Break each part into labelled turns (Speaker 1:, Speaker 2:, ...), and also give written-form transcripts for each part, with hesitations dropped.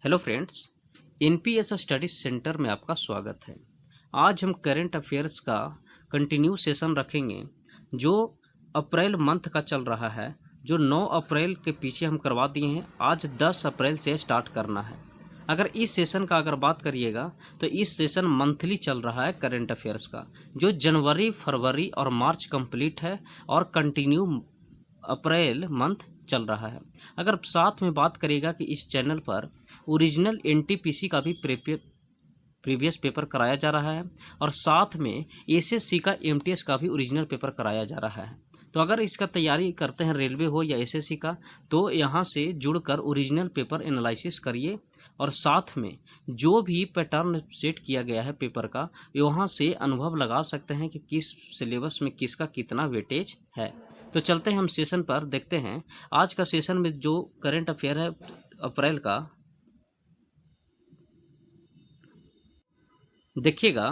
Speaker 1: Hello friends, NPS study centre में आपका स्वागत है। आज हम करंट अफेयर्स का कंटिन्यू सेशन रखेंगे जो अप्रैल मंथ का चल रहा है। जो 9 अप्रैल के पीछे हम करवा दिए हैं, आज 10 अप्रैल से स्टार्ट करना है। अगर इस सेशन का बात करिएगा तो इस सेशन मंथली चल रहा है करंट अफेयर्स का, जो जनवरी, फरवरी और मार्च कंप्लीट है और कंटिन्यू अप्रैल मंथ चल रहा है। अगर साथ में बात करिएगा कि इस चैनल पर ओरिजिनल एनटीपीसी का भी प्रीवियस पेपर कराया जा रहा है और साथ में एसएससी का एमटीएस का भी ओरिजिनल पेपर कराया जा रहा है। तो अगर इसका तैयारी करते हैं, रेलवे हो या एसएससी का, तो यहाँ से जुड़कर ओरिजिनल पेपर एनालिसिस करिए और साथ में जो भी पैटर्न सेट किया गया है पेपर का, वहाँ से अनुभव लगा सकते हैं कि किस सिलेबस में किसका कितना वेटेज है। तो चलते हैं हम सेशन पर, देखते हैं आज का सेशन में जो करंट अफेयर है अप्रैल का। देखिएगा,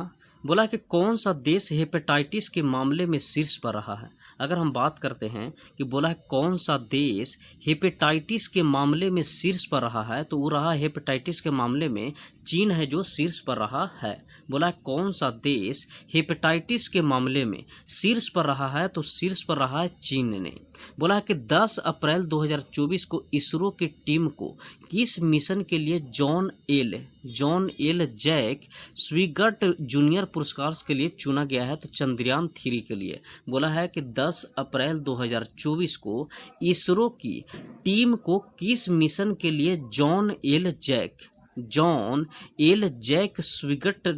Speaker 1: बोला कि कौन सा देश हेपेटाइटिस के मामले में शीर्ष पर रहा है। अगर हम बात करते हैं कि बोला है कौन सा देश हेपेटाइटिस के मामले में शीर्ष पर रहा है, तो वो रहा हेपेटाइटिस के मामले में चीन है जो शीर्ष पर रहा है। बोला है कौन सा देश हेपेटाइटिस के मामले में शीर्ष पर रहा है, तो शीर्ष पर रहा है चीन ने। बोला है कि 10 अप्रैल 2024 को इसरो की टीम को किस मिशन के लिए जॉन एल जैक स्विगर्ट जूनियर पुरस्कार के लिए चुना गया है, तो चंद्रयान 3 के लिए। बोला है कि 10 अप्रैल 2024 को इसरो की टीम को किस मिशन के लिए जॉन एल जैक स्विगर्ट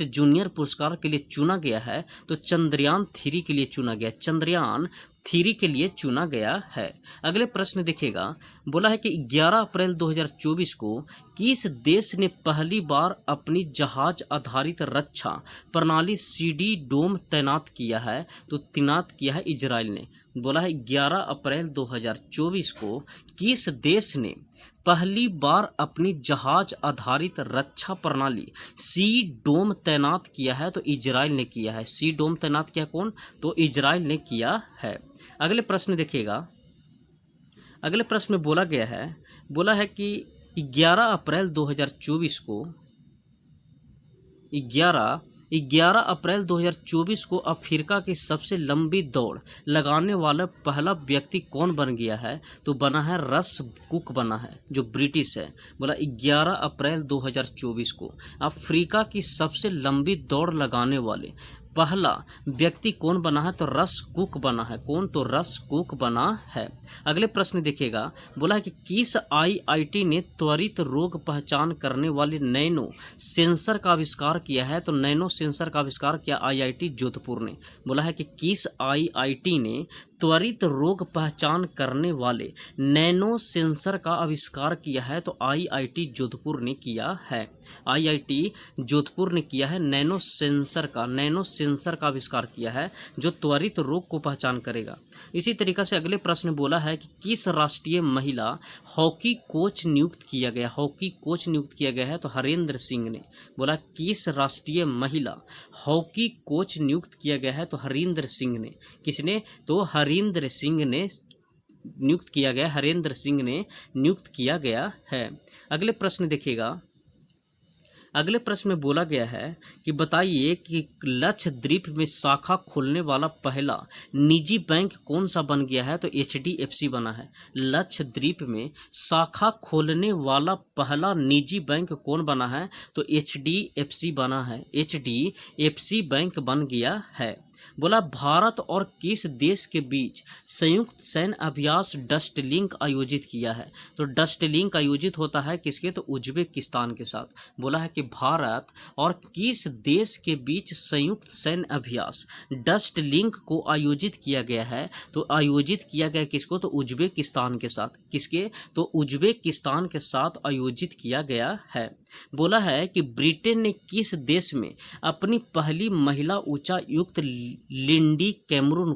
Speaker 1: जूनियर पुरस्कार के लिए चुना गया है, तो चंद्रयान 3 के लिए चुना गया, चंद्रयान 3 के लिए चुना गया है। अगले प्रश्न देखिएगा, बोला है कि 11 अप्रैल 2024 को किस देश ने पहली बार अपनी जहाज आधारित रक्षा प्रणाली सीडी डोम तैनात किया है, तो तैनात किया है इजराइल ने। बोला है 11 अप्रैल 2024 को किस देश ने पहली बार अपनी जहाज आधारित रक्षा प्रणाली सी डोम तैनात किया है, तो इजराइल ने किया है। सी डोम तैनात किया कौन, तो इजराइल ने किया है। अगले प्रश्न देखिएगा, अगले प्रश्न में बोला गया है, बोला है कि 11 अप्रैल 2024 को 11 अप्रैल 2024 को अफ्रीका की सबसे लंबी दौड़ लगाने वाला पहला व्यक्ति कौन बन गया है, तो बना है रस कुक बना है, जो ब्रिटिश है। बोला 11 अप्रैल 2024 को अफ्रीका की सबसे लंबी दौड़ लगाने वाले पहला व्यक्ति कौन बना है, तो रस कुक बना है। कौन, तो रस कुक बना है। अगले प्रश्न देखिएगा, बोला है कि किस आईआईटी ने त्वरित रोग पहचान करने वाले नैनो सेंसर का आविष्कार किया है, तो नैनो सेंसर का आविष्कार किया आईआईटी जोधपुर ने। बोला है कि किस आईआईटी ने त्वरित रोग पहचान करने वाले नैनो सेंसर का आविष्कार किया है, तो आईआईटी जोधपुर ने किया है। आईआईटी जोधपुर ने किया है नैनो सेंसर का आविष्कार किया है, जो त्वरित रोग को पहचान करेगा। इसी तरीक़े से अगले प्रश्न बोला है कि किस राष्ट्रीय महिला हॉकी कोच नियुक्त किया गया है, तो हरेंद्र सिंह ने। बोला किस राष्ट्रीय महिला हॉकी कोच नियुक्त किया गया है, तो हरेंद्र सिंह ने। किसने, तो हरेंद्र सिंह ने नियुक्त किया गया है। अगले प्रश्न देखिएगा, अगले प्रश्न में बोला गया है कि बताइए कि लक्षद्वीप में शाखा खोलने वाला पहला निजी बैंक कौन सा बन गया है, तो एचडीएफसी बना है। लक्षद्वीप में शाखा खोलने वाला पहला निजी बैंक कौन बना है, तो एचडीएफसी बना है, एचडीएफसी बैंक बन गया है। बोला भारत और किस देश के बीच संयुक्त सैन्य अभ्यास डस्ट लिंक आयोजित किया है, तो डस्ट लिंक आयोजित होता है किसके, तो उज्बेकिस्तान के साथ। बोला है कि भारत और किस देश के बीच संयुक्त सैन्य अभ्यास डस्ट लिंक को आयोजित किया गया है, तो आयोजित किया गया किसको, तो उज्बेकिस्तान के साथ। किसके, तो उज्बेकिस्तान के साथ आयोजित किया गया है। बोला है कि ब्रिटेन ने किस देश में अपनी पहली महिला उच्चायुक्त लिंडी कैमरून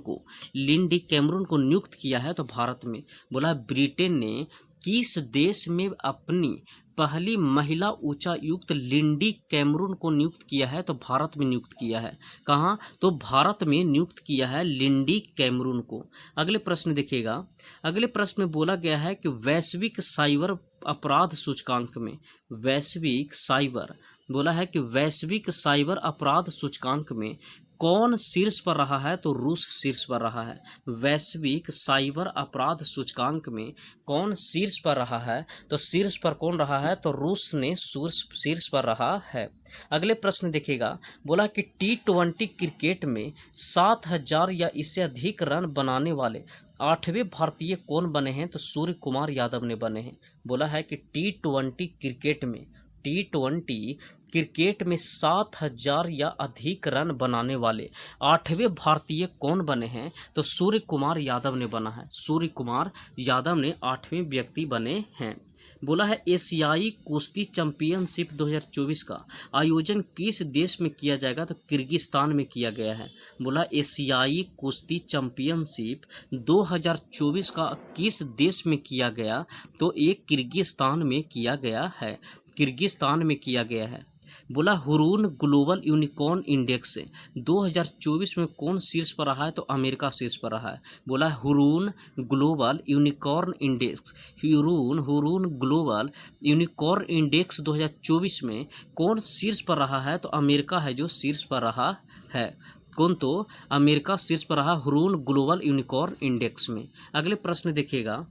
Speaker 1: को नियुक्त किया है, तो भारत में। बोला ब्रिटेन ने किस देश में अपनी पहली महिला उच्चायुक्त लिंडी कैमरून को नियुक्त किया है, तो भारत में नियुक्त किया है। कहाँ, तो भारत में नियुक्त किया है लिंडी कैमरून को। अगले प्रश्न देखिएगा, अगले प्रश्न में बोला गया है कि वैश्विक साइबर अपराध सूचकांक में, वैश्विक साइबर, बोला है कि वैश्विक साइबर अपराध सूचकांक में कौन शीर्ष पर रहा है? तो रूस शीर्ष पर रहा है। वैश्विक साइबर अपराध सूचकांक में कौन शीर्ष पर रहा है? तो शीर्ष पर कौन रहा है? तो रूस ने शीर्ष पर रहा है। अगले प्रश्न देखिएगा, बोला कि T20 क्रिकेट में 7,000 या इससे अधिक रन बनाने वाले 8वें भारतीय कौन बने हैं? तो सूर्य कुमार यादव ने बने हैं। बोला है कि T20 क्रिकेट में, T20 क्रिकेट में 7,000 या अधिक रन बनाने वाले 8वें भारतीय कौन बने हैं? तो सूर्य कुमार यादव ने बना है। सूर्य कुमार यादव ने 8वें व्यक्ति बने हैं। बोला है एशियाई कुश्ती चैंपियनशिप 2024 का आयोजन किस देश में किया जाएगा? तो किर्गिस्तान में किया गया है। बोला एशियाई कुश्ती चैंपियनशिप 2024 का किस देश में किया गया? तो एक किर्गिस्तान में किया गया है। किर्गिस्तान में किया गया है। बोला हुरून ग्लोबल यूनिकॉर्न इंडेक्स 2024 में कौन शीर्ष पर रहा है? तो अमेरिका शीर्ष पर रहा है। बोला Hurun global unicorn index, Hurun global unicorn index 2024 में कौन शीर्ष पर रहा है? तो अमेरिका है जो शीर्ष पर रहा है। कौन? तो अमेरिका शीर्ष पर रहा हुरून ग्लोबल यूनिकॉर्न इंडेक्स में। अगले प्रश्न देखिएगा,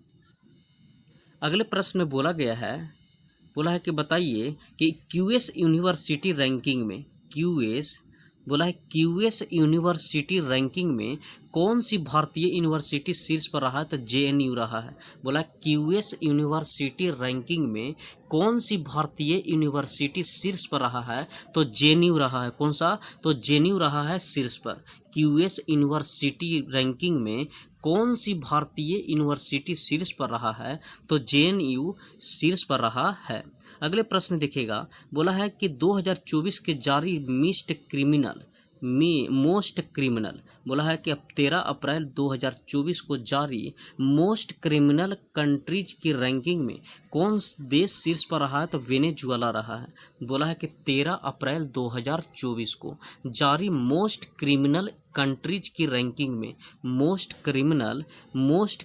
Speaker 1: अगले प्रश्न में बोला गया है, बोला है कि बताइए कि क्यूएस यूनिवर्सिटी रैंकिंग में, क्यूएस, बोला है क्यूएस यूनिवर्सिटी रैंकिंग में कौन सी भारतीय यूनिवर्सिटी शीर्ष पर रहा है? तो जेएनयू रहा है। बोला क्यूएस यूनिवर्सिटी रैंकिंग में कौन सी भारतीय यूनिवर्सिटी शीर्ष पर रहा है? तो जेएनयू रहा है। कौन सा? तो जेएनयू रहा है शीर्ष पर। क्यूएस यूनिवर्सिटी रैंकिंग में कौन सी भारतीय यूनिवर्सिटी शीर्ष पर रहा है? तो जेएनयू शीर्ष पर रहा है। अगले प्रश्न देखिएगा, बोला है कि 2024 के जारी मोस्ट क्रिमिनल, बोला है कि अब 13 अप्रैल 2024 को जारी मोस्ट क्रिमिनल कंट्रीज की रैंकिंग में कौन देश शीर्ष पर रहा है? तो वेनेजुएला रहा है। बोला है कि 13 अप्रैल 2024 को जारी मोस्ट क्रिमिनल कंट्रीज की रैंकिंग में, मोस्ट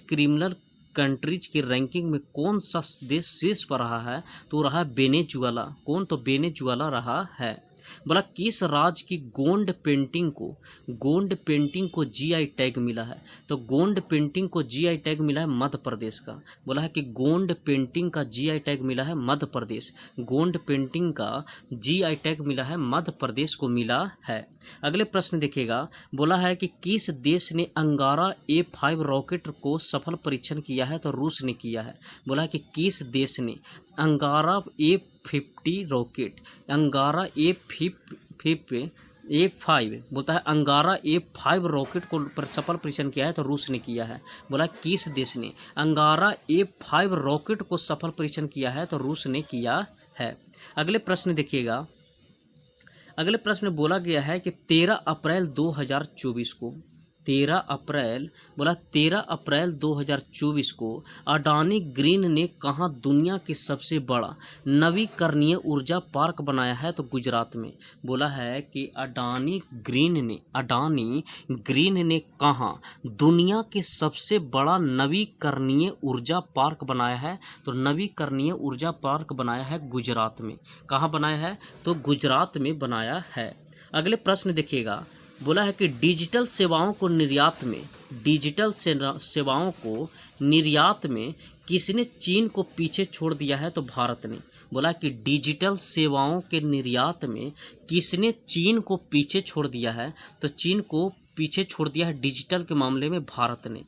Speaker 1: क्रिमिनल कंट्रीज की रैंकिंग में कौन सा देश शीर्ष पर रहा है? तो रहा है वेनेजुएला। कौन? तो वेनेजुएला रहा है। बोला किस राज्य की गोंड पेंटिंग को जीआई टैग मिला है? तो गोंड पेंटिंग को जीआई टैग मिला है मध्य प्रदेश का। बोला है कि गोंड पेंटिंग का जीआई टैग मिला है मध्य प्रदेश। गोंड पेंटिंग का जीआई टैग मिला है मध्य प्रदेश को मिला है। अगले प्रश्न देखिएगा, बोला है कि किस देश ने अंगारा A5 रॉकेट को सफल परीक्षण किया है? तो रूस ने किया है। बोला है कि किस देश ने अंगारा A50 रॉकेट, अंगारा A5 बोलता है अंगारा A5 रॉकेट को सफल परीक्षण किया है? तो रूस ने किया है। बोला किस देश ने अंगारा A5 रॉकेट को सफल परीक्षण किया है? तो रूस ने किया है। अगले प्रश्न देखिएगा, अगले प्रश्न में बोला गया है कि 13 अप्रैल 2024 को, 13 अप्रैल, बोला 13 अप्रैल 2024 को अडानी ग्रीन ने कहाँ दुनिया की सबसे बड़ा नवीकरणीय ऊर्जा पार्क बनाया है? तो गुजरात में। बोला है कि अडानी ग्रीन ने कहाँ दुनिया के सबसे बड़ा नवीकरणीय ऊर्जा पार्क बनाया है? तो नवीकरणीय ऊर्जा पार्क बनाया है गुजरात में। कहाँ बनाया है? तो गुजरात में बनाया है। अगले प्रश्न देखिएगा, बोला है कि डिजिटल सेवाओं को निर्यात में किसने चीन को पीछे छोड़ दिया है? तो भारत ने। बोला कि डिजिटल सेवाओं के निर्यात में किसने चीन को पीछे छोड़ दिया है? तो चीन को पीछे छोड़ दिया है डिजिटल के मामले में भारत ने।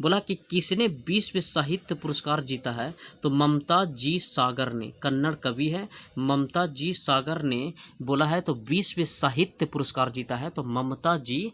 Speaker 1: बोला कि किसने विश्व साहित्य पुरस्कार जीता है? तो ममता जी सागर ने, कन्नड़ कवि है ममता जी सागर ने, बोला है तो विश्व साहित्य पुरस्कार जीता है। तो ममता जी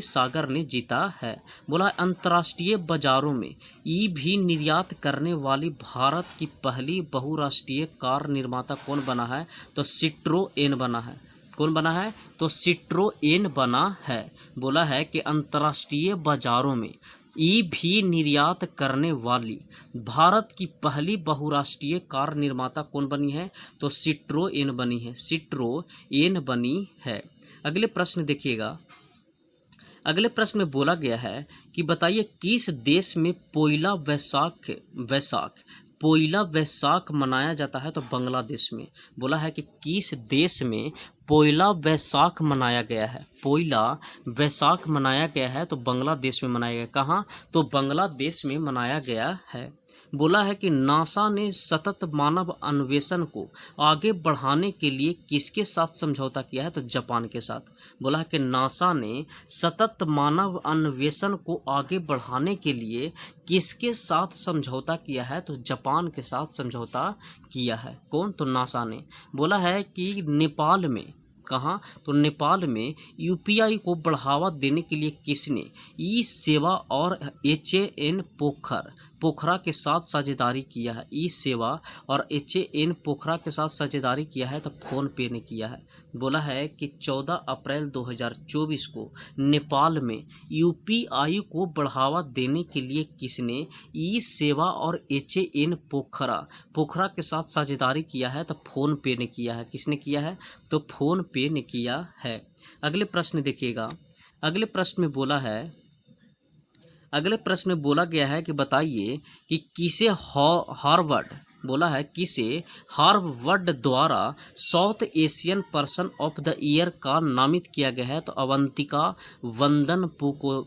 Speaker 1: सागर ने जीता है। बोला अंतर्राष्ट्रीय बाजारों में ईवी निर्यात करने वाली भारत की पहली बहुराष्ट्रीय कार निर्माता कौन बना है? तो सिट्रोएन बना है। कौन बना है? तो सिट्रोएन बना है। बोला है कि अंतर्राष्ट्रीय बाजारों में ईवी निर्यात करने वाली भारत की पहली बहुराष्ट्रीय कार निर्माता कौन बनी है? तो सिट्रोएन बनी है। सिट्रोएन बनी है। अगले प्रश्न देखिएगा, अगले प्रश्न में बोला गया है कि बताइए किस देश में पोइला वैसाख मनाया जाता है? तो बांग्लादेश में। बोला है कि किस देश में पोइला वैसाख मनाया गया है? पोइला वैसाख मनाया गया है तो बांग्लादेश में मनाया गया। कहाँ? तो बांग्लादेश में मनाया गया है। बोला है कि नासा ने सतत मानव अन्वेषण को आगे बढ़ाने के लिए किसके साथ समझौता किया है? तो जापान के साथ। बोला है कि नासा ने सतत मानव अन्वेषण को आगे बढ़ाने के लिए किसके साथ समझौता किया है? तो जापान के साथ समझौता किया है। कौन? तो नासा ने। बोला है कि नेपाल में, कहाँ? तो नेपाल में यूपीआई को बढ़ावा देने के लिए किसने ई सेवा और HAN पोखरा के साथ साझेदारी किया है? ई सेवा और HAN पोखरा के साथ साझेदारी किया है तो फोन पे ने किया है। बोला है कि 14 अप्रैल 2024 को नेपाल में यूपीआई को बढ़ावा देने के लिए किसने ई सेवा और HAN पोखरा के साथ साझेदारी किया है? तो फोन पे ने किया है। किसने किया है? तो फोन पे ने किया है। अगले प्रश्न देखिएगा। अगले प्रश्न में बोला गया है कि बताइए कि किसे हार्वर्ड द्वारा south Asian person of the year का नामित किया गया है? तो अवंतिका वंदन पू को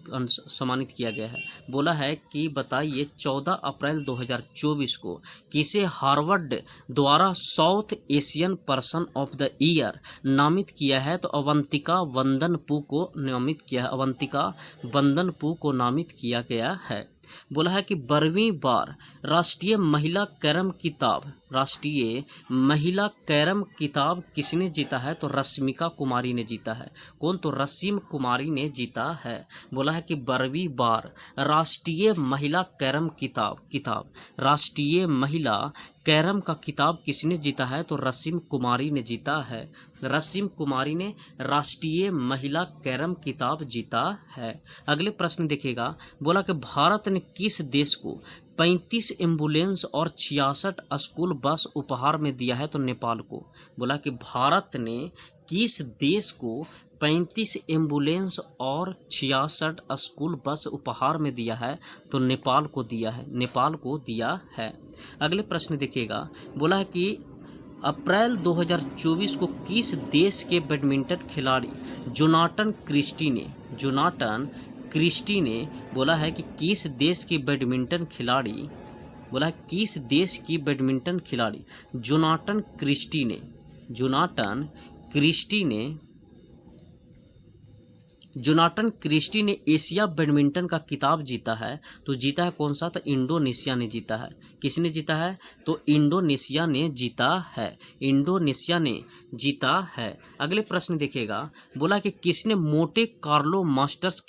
Speaker 1: सम्मानित किया गया है। बोला है कि बताइए 14 अप्रैल 2024 को किसे हार्वर्ड द्वारा south Asian person of the year नामित किया है? तो अवंतिका वंदन पू को नामित किया है। अवंतिका वंदन पू को नामित किया गया है। बोला है कि 12वीं बार राष्ट्रीय महिला कैरम किताब किसने जीता है? तो रश्मिका कुमारी ने जीता है। कौन? तो रश्मि कुमारी ने जीता है। बोला है कि 12वीं बार राष्ट्रीय महिला कैरम राष्ट्रीय महिला कैरम का किताब किसने जीता है? तो रश्मि कुमारी ने जीता है। रश्मि कुमारी ने राष्ट्रीय महिला कैरम किताब जीता है। अगले प्रश्न देखिएगा। बोला कि भारत ने किस देश को 35 एम्बुलेंस और 66 स्कूल बस उपहार में दिया है? तो नेपाल को। बोला कि भारत ने किस देश को 35 एम्बुलेंस और 66 स्कूल बस उपहार में दिया है? तो नेपाल को दिया है। नेपाल को दिया है। अगले प्रश्न देखिएगा। बोला है कि अप्रैल 2024 को किस देश के बैडमिंटन खिलाड़ी जोनाथन क्रिस्टी ने बोला है कि किस देश की बैडमिंटन खिलाड़ी जोनाथन क्रिस्टी ने एशिया बैडमिंटन का खिताब जीता है। तो जीता है कौन सा? तो इंडोनेशिया ने जीता है। किसने जीता है? तो इंडोनेशिया ने जीता है। अगले प्रश्न देखिएगा। बोला कि किसने मोंटे कार्लो मास्टर्स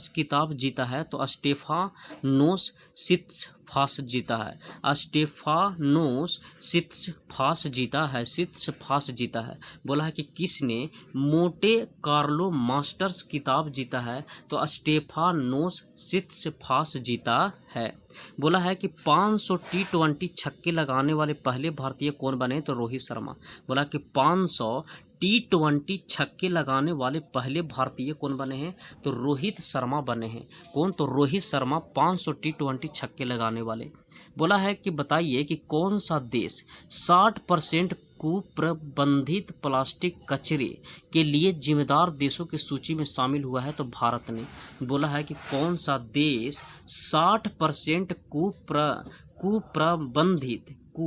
Speaker 1: किताब जीता है? तो स्टेफानोस सित्सफास जीता है। बोला है कि किसने मोंटे कार्लो मास्टर्स किताब जीता है? तो स्टेफानोस सित्सफास जीता है। बोला है कि 500 T20 छक्के लगाने वाले पहले भारतीय कौन बने? तो रोहित शर्मा। बोला कि 500 T20 छक्के लगाने वाले पहले भारतीय कौन बने हैं? तो रोहित शर्मा बने हैं। कौन? तो रोहित शर्मा 500 T20 छक्के लगाने वाले। बोला है कि बताइए कि कौन सा देश 60% कुप्रबंधित प्लास्टिक कचरे के लिए जिम्मेदार देशों की सूची में शामिल हुआ है? तो भारत ने। बोला है कि कौन सा देश 60%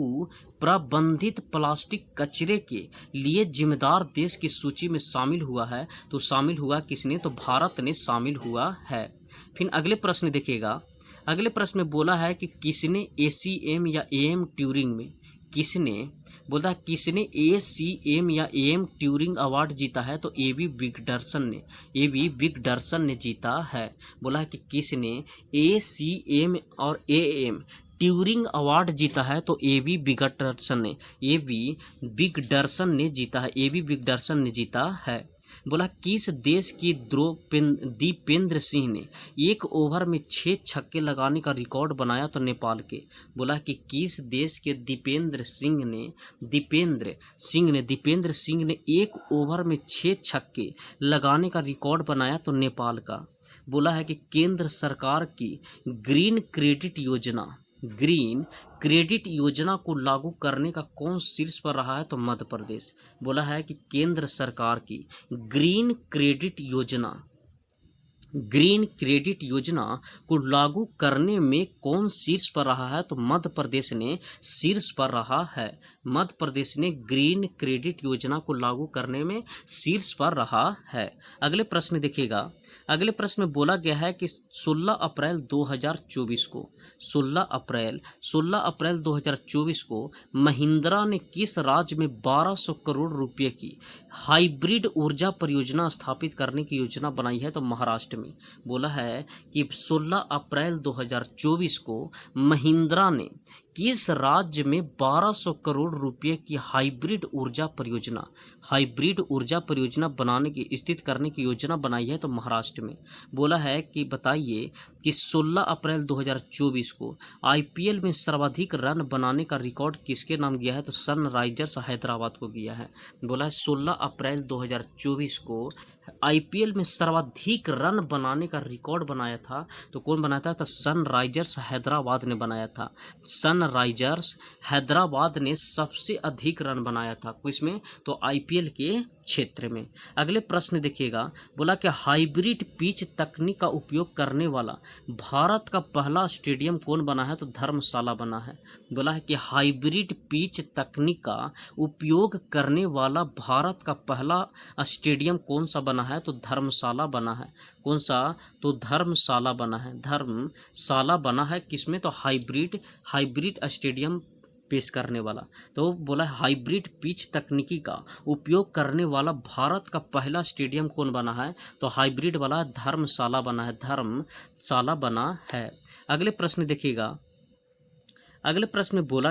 Speaker 1: कुप्रबंधित प्लास्टिक कचरे के लिए जिम्मेदार देश की सूची में शामिल हुआ है? तो शामिल हुआ किसने? तो भारत ने शामिल हुआ है। फिर अगले प्रश्न देखिएगा। अगले प्रश्न में बोला है कि किसने ACM या AM ट्यूरिंग में किसने ACM या AM ट्यूरिंग अवार्ड जीता है? तो AB विगडर्सन ने जीता है। बोला है कि किसने ACM और AM ट्यूरिंग अवार्ड जीता है? तो AB विगडर्सन ने जीता है। AB विगडर्सन ने जीता है। बोला किस देश की दीपेंद्र सिंह ने एक ओवर में 6 छक्के लगाने का रिकॉर्ड बनाया तो नेपाल के। बोला कि किस देश के दीपेंद्र सिंह ने एक ओवर में 6 छक्के लगाने का रिकॉर्ड बनाया तो नेपाल का। बोला है कि केंद्र सरकार की ग्रीन क्रेडिट योजना को लागू करने का कौन शीर्ष पर रहा है तो मध्य प्रदेश। बोला है कि केंद्र सरकार की ग्रीन क्रेडिट योजना को लागू करने में कौन शीर्ष पर रहा है तो मध्य प्रदेश ने शीर्ष पर रहा है। मध्य प्रदेश ने ग्रीन क्रेडिट योजना को लागू करने में शीर्ष पर रहा है। अगले प्रश्न देखिएगा। अगले प्रश्न में बोला गया है कि 16 अप्रैल 2024 को महिंद्रा ने किस राज्य में 1200 करोड़ रुपए की हाइब्रिड ऊर्जा परियोजना स्थापित करने की योजना बनाई है तो महाराष्ट्र में। बोला है कि 16 अप्रैल 2024 को महिंद्रा ने किस राज्य में 1200 करोड़ रुपए की हाइब्रिड ऊर्जा परियोजना बनाने की स्थित करने की योजना बनाई है तो महाराष्ट्र में। बोला है कि बताइए कि 16 अप्रैल 2024 को आईपीएल में सर्वाधिक रन बनाने का रिकॉर्ड किसके नाम गया है तो सनराइजर्स हैदराबाद को गया है। बोला है 16 अप्रैल 2024 को आईपीएल में सर्वाधिक रन बनाने का रिकॉर्ड बनाया था तो कौन बनाया था तो सनराइजर्स हैदराबाद ने बनाया था। सनराइजर्स हैदराबाद ने सबसे अधिक रन बनाया था किसमें तो आईपीएल के क्षेत्र में। अगले प्रश्न देखिएगा। बोला कि हाइब्रिड पिच तकनीक का उपयोग करने वाला भारत का पहला स्टेडियम कौन बना है तो धर्मशाला बना है। बोला है कि हाइब्रिड पिच तकनीक का उपयोग करने वाला भारत का पहला स्टेडियम कौन सा बना है तो धर्मशाला बना है। कौन सा तो धर्मशाला बना है किसमें तो हाइब्रिड स्टेडियम पेश करने वाला। तो बोला हाइब्रिड पिच तकनीकी का उपयोग करने वाला भारत का पहला स्टेडियम कौन बना है तो हाइब्रिड वाला धर्मशाला बना है। अगले प्रश्न देखिएगा। अगले प्रश्न में बोला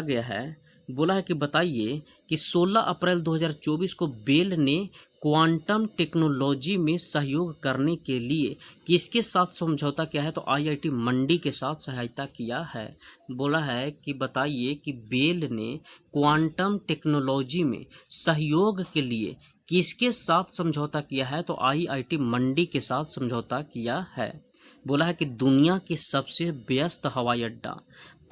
Speaker 1: है कि बताइए कि 16 अप्रैल 2024 को बेल ने क्वांटम टेक्नोलॉजी में सहयोग करने के लिए किसके साथ समझौता किया है तो आईआईटी मंडी के साथ सहायता किया है। बोला है कि बताइए कि बेल ने क्वांटम टेक्नोलॉजी में सहयोग के लिए किसके साथ समझौता किया है तो आईआईटी मंडी के साथ समझौता किया है। बोला है कि दुनिया की सबसे व्यस्त हवाई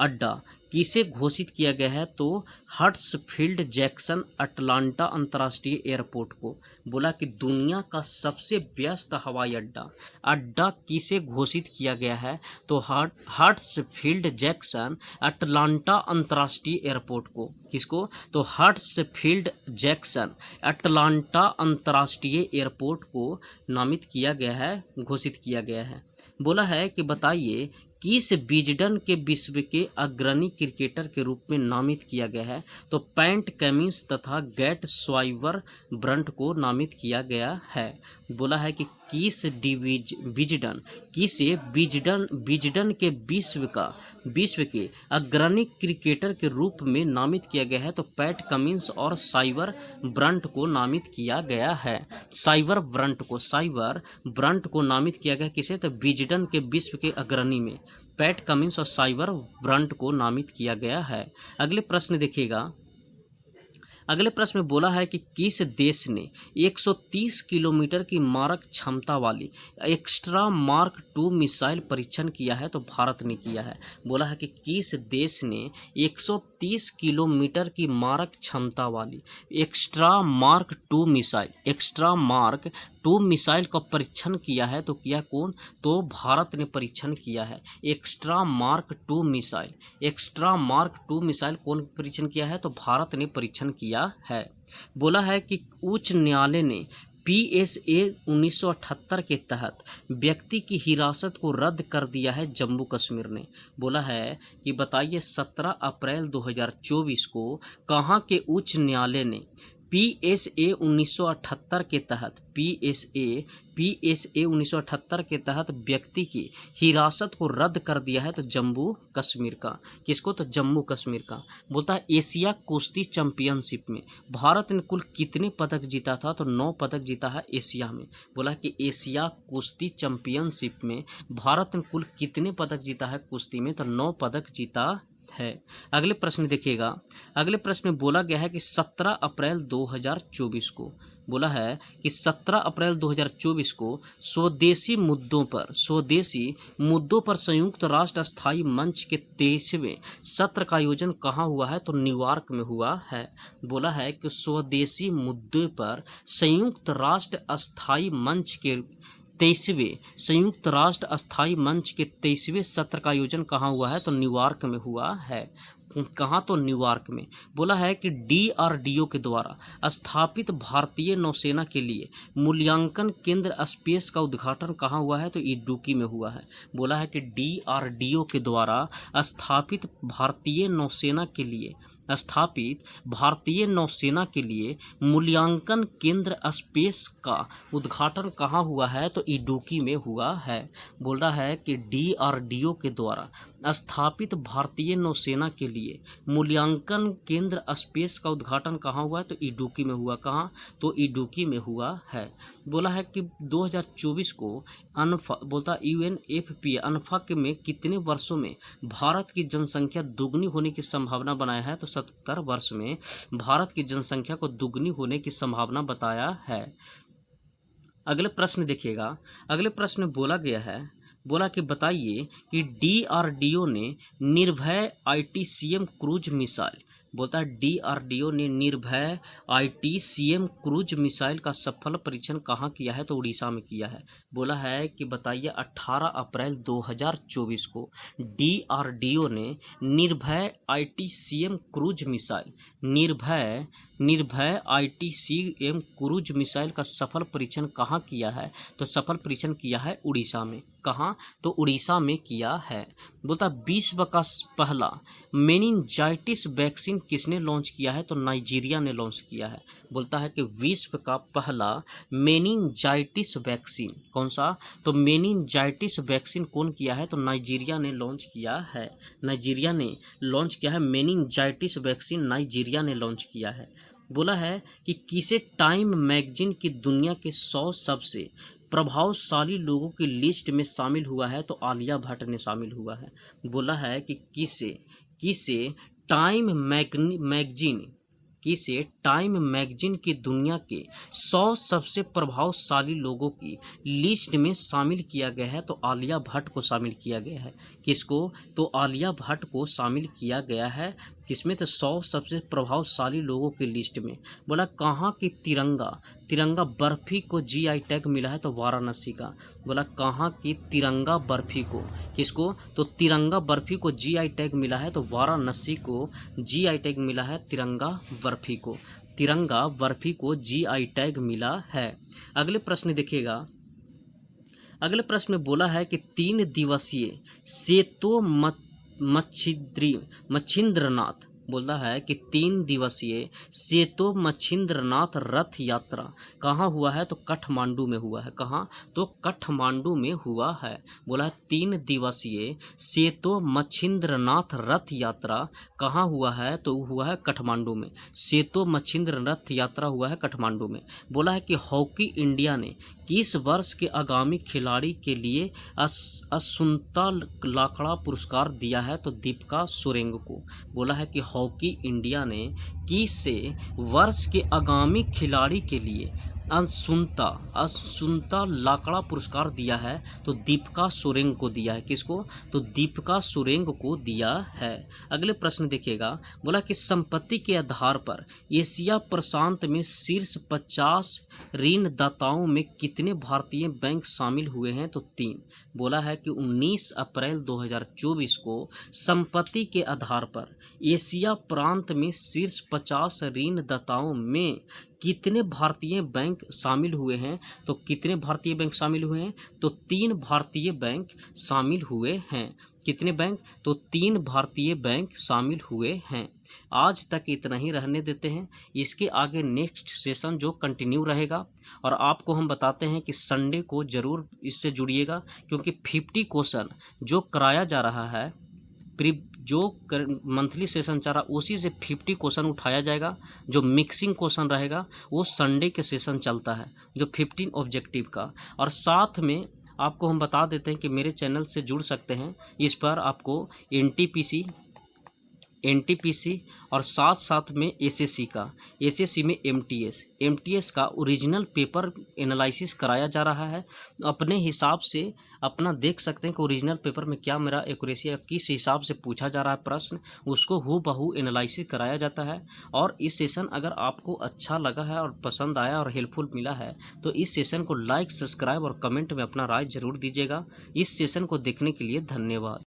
Speaker 1: अड्डा किसे घोषित किया गया है तो हर्ट्सफील्ड जैक्सन अटलांटा अंतर्राष्ट्रीय एयरपोर्ट को। बोला कि दुनिया का सबसे व्यस्त हवाई अड्डा किसे घोषित किया गया है तो हर्ट्सफील्ड जैक्सन अटलांटा अंतर्राष्ट्रीय एयरपोर्ट को। किसको तो हर्ट्सफील्ड जैक्सन अटलांटा अंतर्राष्ट्रीय एयरपोर्ट को नामित किया गया है, घोषित किया गया है। बोला है कि बताइए किस विजडन के विश्व के अग्रणी क्रिकेटर के रूप में नामित किया गया है तो पैट कमिंस तथा गैट स्वाइवरब्रंट को नामित किया गया है। बोला है कि किस विजडन के विश्व के अग्रणी क्रिकेटर के रूप में नामित किया गया है तो पैट कमिंस और साइवर ब्रंट को नामित किया गया है। साइवर ब्रंट को नामित किया गया किसे तो विजडन के विश्व के अग्रणी में पैट कमिंस और साइवर ब्रंट को नामित किया गया है। अगले प्रश्न देखिएगा। अगले प्रश्न में बोला है कि किस देश ने 130 किलोमीटर की मारक क्षमता वाली एक्स्ट्रा मार्क 2 मिसाइल परीक्षण किया है तो भारत ने किया है। बोला है कि किस देश ने 130 किलोमीटर की मारक क्षमता वाली एक्स्ट्रा मार्क 2 मिसाइल का परीक्षण किया है तो किया कौन तो भारत ने परीक्षण किया है। एक्स्ट्रा मार्क 2 मिसाइल कौन परीक्षण किया है तो भारत ने परीक्षण किया है। बोला है कि उच्च न्यायालय ने PSA 1978 के तहत व्यक्ति की हिरासत को रद्द कर दिया है जम्मू कश्मीर ने। बोला है कि बताइए 17 अप्रैल 2024 को कहाँ के उच्च न्यायालय ने PSA 1978 के तहत PSA 1978 के तहत व्यक्ति की हिरासत को रद्द कर दिया है? तो जम्मू कश्मीर का। किसको? तो जम्मू कश्मीर का। बोलता है एशिया कुश्ती चैंपियनशिप में भारत ने कुल कितने पदक जीता था? तो 9 पदक जीता है एशिया में। बोला कि एशिया कुश्ती चैंपियनशिप में भारत ने कुल कितने पदक जीता है कुश्ती में? तो 9 पदक जीता है। अगले प्रश्न देखिएगा। अगले प्रश्न में बोला गया है कि 17 अप्रैल 2024 को, बोला है कि 17 अप्रैल 2024 को स्वदेशी मुद्दों पर संयुक्त राष्ट्र स्थायी मंच के 23वें सत्र का आयोजन कहाँ हुआ है? तो न्यूयॉर्क में हुआ है। बोला है कि स्वदेशी मुद्दे पर संयुक्त राष्ट्र स्थायी मंच के 23वें सत्र का आयोजन कहाँ हुआ है? तो न्यूयॉर्क में हुआ है। कहाँ? तो न्यूयॉर्क में। बोला है कि DRDO के द्वारा स्थापित भारतीय नौसेना के लिए मूल्यांकन केंद्र स्पेस का उद्घाटन कहाँ हुआ है? तो इडुक्की में हुआ है। बोला है कि DRDO के द्वारा स्थापित भारतीय नौसेना के लिए मूल्यांकन केंद्र स्पेस का उद्घाटन कहाँ हुआ है? तो इडुक्की में हुआ है। बोल रहा है कि DRDO के द्वारा स्थापित भारतीय नौसेना के लिए मूल्यांकन केंद्र स्पेस का उद्घाटन कहाँ हुआ है? तो इडुक्की में हुआ। कहाँ? तो इडुक्की में हुआ है। बोला है कि 2024 को UNFPA में कितने वर्षों में भारत की जनसंख्या दुगनी होने की संभावना बनाया है? तो 70 वर्ष में भारत की जनसंख्या को दुगनी होने की संभावना बताया है। अगले प्रश्न देखिएगा। अगले प्रश्न में बोला गया है, बोला कि बताइए कि DRDO ने निर्भय ITCM क्रूज मिसाइल, बोलता है DRDO ने निर्भय ITCM क्रूज मिसाइल का सफल परीक्षण कहाँ किया है? तो उड़ीसा में किया है। बोला है कि बताइए 18 अप्रैल 2024 को DRDO ने निर्भय ITCM क्रूज मिसाइल निर्भय ITCM क्रूज मिसाइल का सफल परीक्षण कहाँ किया है? तो सफल परीक्षण किया है उड़ीसा में। कहाँ? तो उड़ीसा में किया है। बोलता विश्व का पहला मेनिंजाइटिस वैक्सीन किसने लॉन्च किया है? तो नाइजीरिया ने लॉन्च किया है। बोलता है कि विश्व का पहला मेनिंजाइटिस वैक्सीन कौन सा? तो मेनिंजाइटिस वैक्सीन कौन किया है? तो नाइजीरिया ने लॉन्च किया है। नाइजीरिया ने लॉन्च किया है मेनिंजाइटिस वैक्सीन, नाइजीरिया ने लॉन्च किया है। बोला है कि किसे टाइम मैगजीन की दुनिया के 100 सबसे प्रभावशाली लोगों की लिस्ट में शामिल हुआ है? तो आलिया भट्ट ने शामिल हुआ है। बोला है कि किसे टाइम मैगजीन की दुनिया के 100 सबसे प्रभावशाली लोगों की लिस्ट में शामिल किया गया है? तो आलिया भट्ट को शामिल किया गया है। किसको? तो आलिया भट्ट को शामिल किया गया है। किसमें? तो 100 सबसे प्रभावशाली लोगों की लिस्ट में। बोला कहाँ की तिरंगा बर्फी को GI टैग मिला है? तो वाराणसी का। बोला कहाँ की तिरंगा बर्फी को, किसको? तो तिरंगा बर्फी को GI टैग मिला है? तो वाराणसी को GI टैग मिला है तिरंगा बर्फी को GI टैग मिला है। अगले प्रश्न देखिएगा। अगले प्रश्न में बोला है कि 3 दिवसीय सेतो मच्छिंद्रनाथ, बोलता है कि 3 दिवसीय सेतो मच्छिंद्रनाथ रथ यात्रा कहाँ हुआ है? तो काठमांडू में हुआ है। कहाँ? तो काठमांडू में हुआ है। बोला है 3 दिवसीय सेतो मच्छिंद्रनाथ रथ यात्रा कहाँ हुआ है? तो हुआ है काठमांडू में। सेतो मच्छिंद्र रथ यात्रा हुआ है काठमांडू में। बोला है कि हॉकी इंडिया ने किस वर्ष के आगामी खिलाड़ी के लिए असुंता लाखड़ा पुरस्कार दिया है? तो दीपिका सोरेंग को। बोला है कि हॉकी इंडिया ने किस वर्ष के आगामी खिलाड़ी के लिए असुंता लाकड़ा पुरस्कार दिया है? तो दीपिका सोरेंग को दिया है। किसको? तो दीपिका सोरेंग को दिया है। अगले प्रश्न देखिएगा। बोला कि संपत्ति के आधार पर एशिया प्रशांत में शीर्ष 50 ऋणदाताओं में कितने भारतीय बैंक शामिल हुए हैं? तो 3। बोला है कि 19 अप्रैल 2024 को संपत्ति के आधार पर एशिया प्रांत में शीर्ष 50 ऋणदाताओं में कितने भारतीय बैंक शामिल हुए हैं? तो कितने भारतीय बैंक शामिल हुए हैं? तो 3 भारतीय बैंक शामिल हुए हैं। कितने बैंक? तो 3 भारतीय बैंक शामिल हुए हैं। आज तक इतना ही रहने देते हैं। इसके आगे नेक्स्ट सेशन जो कंटिन्यू रहेगा और आपको हम बताते हैं कि संडे को ज़रूर इससे जुड़िएगा, क्योंकि 50 क्वेश्चन जो कराया जा रहा है, जो मंथली सेशन चल रहा उसी से 50 क्वेश्चन उठाया जाएगा। जो मिक्सिंग क्वेश्चन रहेगा वो संडे के सेशन चलता है, जो 15 ऑब्जेक्टिव का। और साथ में आपको हम बता देते हैं कि मेरे चैनल से जुड़ सकते हैं। इस पर आपको एनटीपीसी और साथ साथ में एसएससी में एमटीएस का ओरिजिनल पेपर एनालिसिस कराया जा रहा है। अपने हिसाब से अपना देख सकते हैं कि ओरिजिनल पेपर में क्या मेरा एक्यूरेसी है, किस हिसाब से पूछा जा रहा है प्रश्न, उसको हूबहू एनालिसिस कराया जाता है। और इस सेशन अगर आपको अच्छा लगा है और पसंद आया और हेल्पफुल मिला है तो इस सेशन को लाइक, सब्सक्राइब और कमेंट में अपना राय जरूर दीजिएगा। इस सेशन को देखने के लिए धन्यवाद।